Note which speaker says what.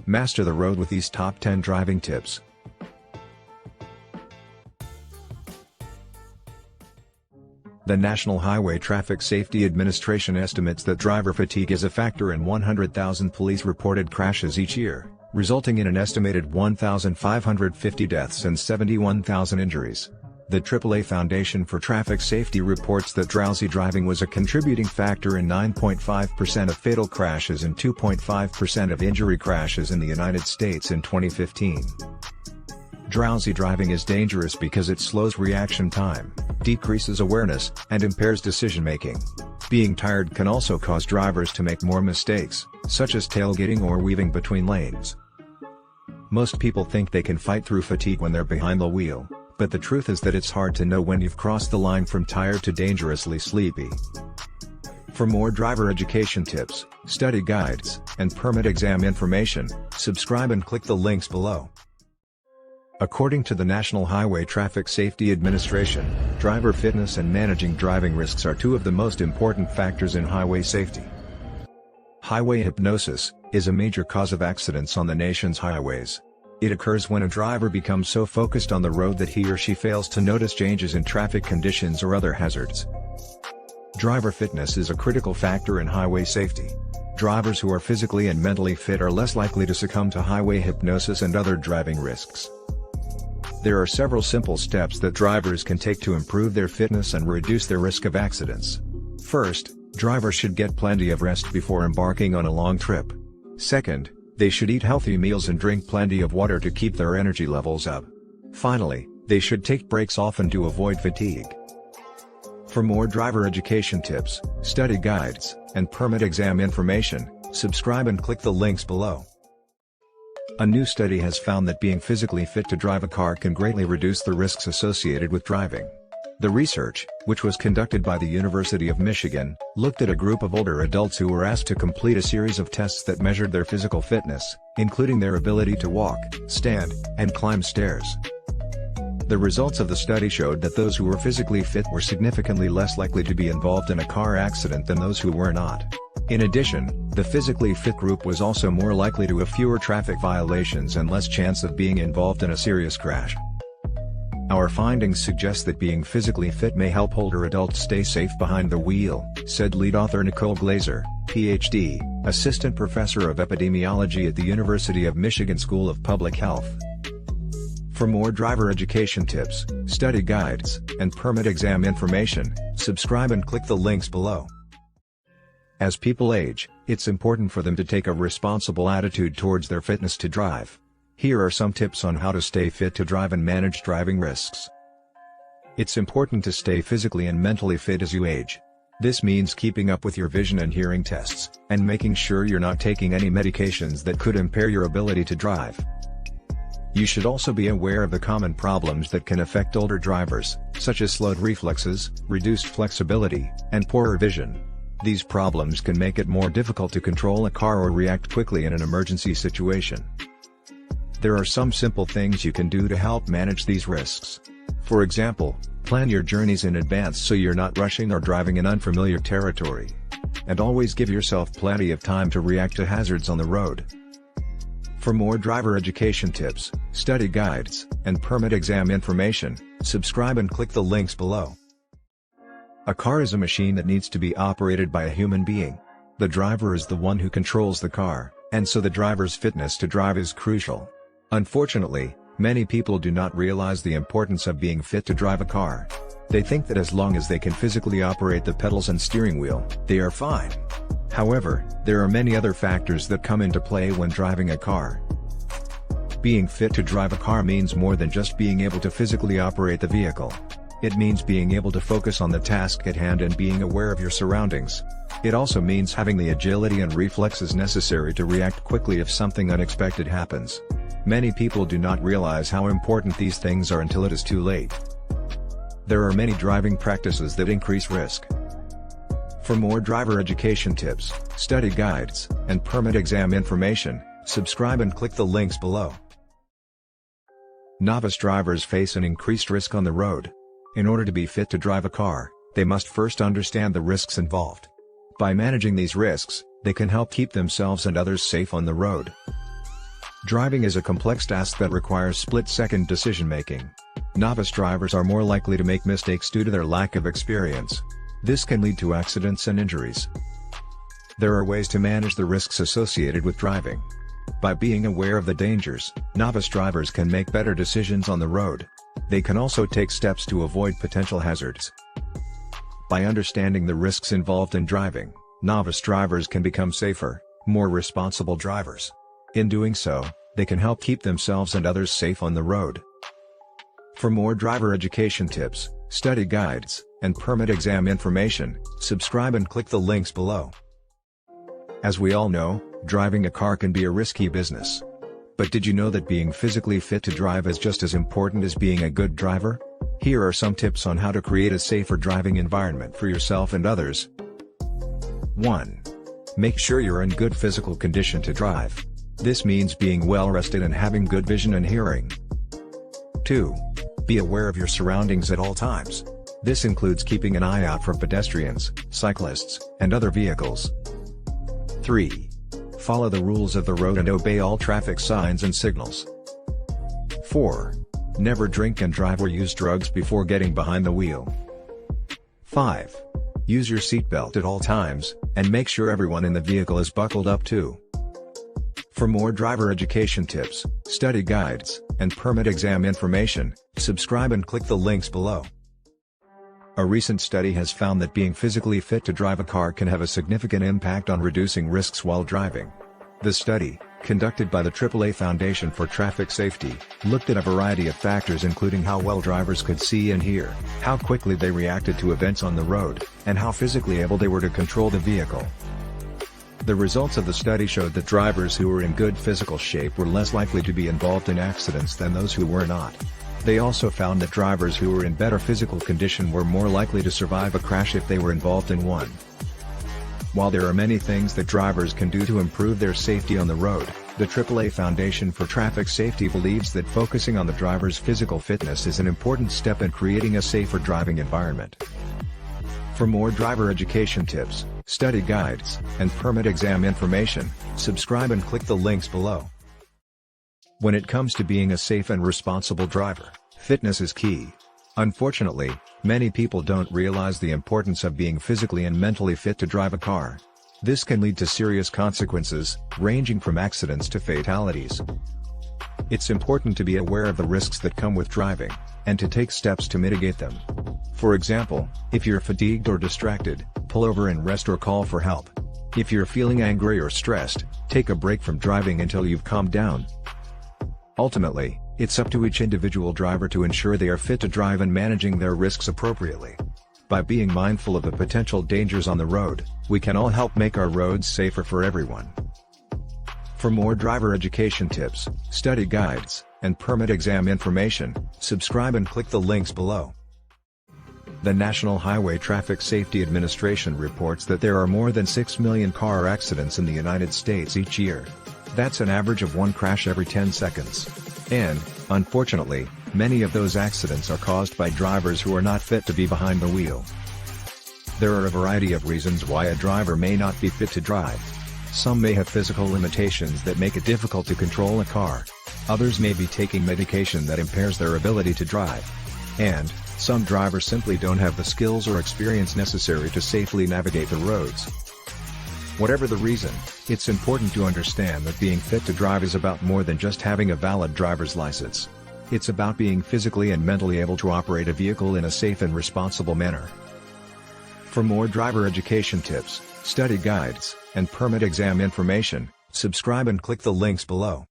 Speaker 1: Master the road with these top 10 driving tips. The National Highway Traffic Safety Administration estimates that driver fatigue is a factor in 100,000 police-reported crashes each year, resulting in an estimated 1,550 deaths and 71,000 injuries. The AAA Foundation for Traffic Safety reports that drowsy driving was a contributing factor in 9.5% of fatal crashes and 2.5% of injury crashes in the United States in 2015. Drowsy driving is dangerous because it slows reaction time, decreases awareness, and impairs decision-making. Being tired can also cause drivers to make more mistakes, such as tailgating or weaving between lanes. Most people think they can fight through fatigue when they're behind the wheel, but the truth is that it's hard to know when you've crossed the line from tired to dangerously sleepy. For more driver education tips, study guides, and permit exam information, subscribe and click the links below. According to the National Highway Traffic Safety Administration, driver fitness and managing driving risks are two of the most important factors in highway safety. Highway hypnosis is a major cause of accidents on the nation's highways. It occurs when a driver becomes so focused on the road that he or she fails to notice changes in traffic conditions or other hazards. Driver fitness is a critical factor in highway safety. Drivers who are physically and mentally fit are less likely to succumb to highway hypnosis and other driving risks. There are several simple steps that drivers can take to improve their fitness and reduce their risk of accidents. First, drivers should get plenty of rest before embarking on a long trip. Second, they should eat healthy meals and drink plenty of water to keep their energy levels up. Finally, they should take breaks often to avoid fatigue. For more driver education tips, study guides, and permit exam information, subscribe and click the links below. A new study has found that being physically fit to drive a car can greatly reduce the risks associated with driving. The research, which was conducted by the University of Michigan, looked at a group of older adults who were asked to complete a series of tests that measured their physical fitness, including their ability to walk, stand, and climb stairs. The results of the study showed that those who were physically fit were significantly less likely to be involved in a car accident than those who were not. In addition, the physically fit group was also more likely to have fewer traffic violations and less chance of being involved in a serious crash. Our findings suggest that being physically fit may help older adults stay safe behind the wheel, said lead author Nicole Glazer, Ph.D., assistant professor of epidemiology at the University of Michigan School of Public Health. For more driver education tips, study guides, and permit exam information, subscribe and click the links below. As people age, it's important for them to take a responsible attitude towards their fitness to drive. Here are some tips on how to stay fit to drive and manage driving risks. It's important to stay physically and mentally fit as you age. This means keeping up with your vision and hearing tests, and making sure you're not taking any medications that could impair your ability to drive. You should also be aware of the common problems that can affect older drivers, such as slowed reflexes, reduced flexibility, and poorer vision. These problems can make it more difficult to control a car or react quickly in an emergency situation. There are some simple things you can do to help manage these risks. For example, plan your journeys in advance so you're not rushing or driving in unfamiliar territory. And always give yourself plenty of time to react to hazards on the road. For more driver education tips, study guides, and permit exam information, subscribe and click the links below. A car is a machine that needs to be operated by a human being. The driver is the one who controls the car, and so the driver's fitness to drive is crucial. Unfortunately, many people do not realize the importance of being fit to drive a car. They think that as long as they can physically operate the pedals and steering wheel, they are fine. However, there are many other factors that come into play when driving a car. Being fit to drive a car means more than just being able to physically operate the vehicle. It means being able to focus on the task at hand and being aware of your surroundings. It also means having the agility and reflexes necessary to react quickly if something unexpected happens. Many people do not realize how important these things are until it is too late. There are many driving practices that increase risk. For more driver education tips, study guides, and permit exam information, subscribe and click the links below. Novice drivers face an increased risk on the road. In order to be fit to drive a car, they must first understand the risks involved. By managing these risks, they can help keep themselves and others safe on the road. Driving is a complex task that requires split-second decision-making. Novice drivers are more likely to make mistakes due to their lack of experience. This can lead to accidents and injuries. There are ways to manage the risks associated with driving. By being aware of the dangers, novice drivers can make better decisions on the road. They can also take steps to avoid potential hazards. By understanding the risks involved in driving, novice drivers can become safer, more responsible drivers. In doing so, they can help keep themselves and others safe on the road. For more driver education tips, study guides, and permit exam information, subscribe and click the links below. As we all know, driving a car can be a risky business. But did you know that being physically fit to drive is just as important as being a good driver? Here are some tips on how to create a safer driving environment for yourself and others. 1. Make sure you're in good physical condition to drive. This means being well rested and having good vision and hearing. 2. Be aware of your surroundings at all times. This includes keeping an eye out for pedestrians, cyclists, and other vehicles. 3. Follow the rules of the road and obey all traffic signs and signals. 4. Never drink and drive or use drugs before getting behind the wheel. 5. Use your seatbelt at all times, and make sure everyone in the vehicle is buckled up too. For more driver education tips, study guides, and permit exam information, subscribe and click the links below. A recent study has found that being physically fit to drive a car can have a significant impact on reducing risks while driving. The study, conducted by the AAA Foundation for Traffic Safety, looked at a variety of factors including how well drivers could see and hear, how quickly they reacted to events on the road, and how physically able they were to control the vehicle. The results of the study showed that drivers who were in good physical shape were less likely to be involved in accidents than those who were not. They also found that drivers who were in better physical condition were more likely to survive a crash if they were involved in one. While there are many things that drivers can do to improve their safety on the road, the AAA Foundation for Traffic Safety believes that focusing on the driver's physical fitness is an important step in creating a safer driving environment. For more driver education tips, study guides, and permit exam information, subscribe and click the links below. When it comes to being a safe and responsible driver, fitness is key. Unfortunately, many people don't realize the importance of being physically and mentally fit to drive a car. This can lead to serious consequences, ranging from accidents to fatalities. It's important to be aware of the risks that come with driving, and to take steps to mitigate them. For example, if you're fatigued or distracted, pull over and rest or call for help. If you're feeling angry or stressed, take a break from driving until you've calmed down. Ultimately, it's up to each individual driver to ensure they are fit to drive and managing their risks appropriately. By being mindful of the potential dangers on the road, we can all help make our roads safer for everyone. For more driver education tips, study guides, and permit exam information, subscribe and click the links below. The National Highway Traffic Safety Administration reports that there are more than 6 million car accidents in the United States each year. That's an average of one crash every 10 seconds. And, unfortunately, many of those accidents are caused by drivers who are not fit to be behind the wheel. There are a variety of reasons why a driver may not be fit to drive. Some may have physical limitations that make it difficult to control a car. Others may be taking medication that impairs their ability to drive. And, some drivers simply don't have the skills or experience necessary to safely navigate the roads. Whatever the reason, it's important to understand that being fit to drive is about more than just having a valid driver's license. It's about being physically and mentally able to operate a vehicle in a safe and responsible manner. For more driver education tips, study guides, and permit exam information, subscribe and click the links below.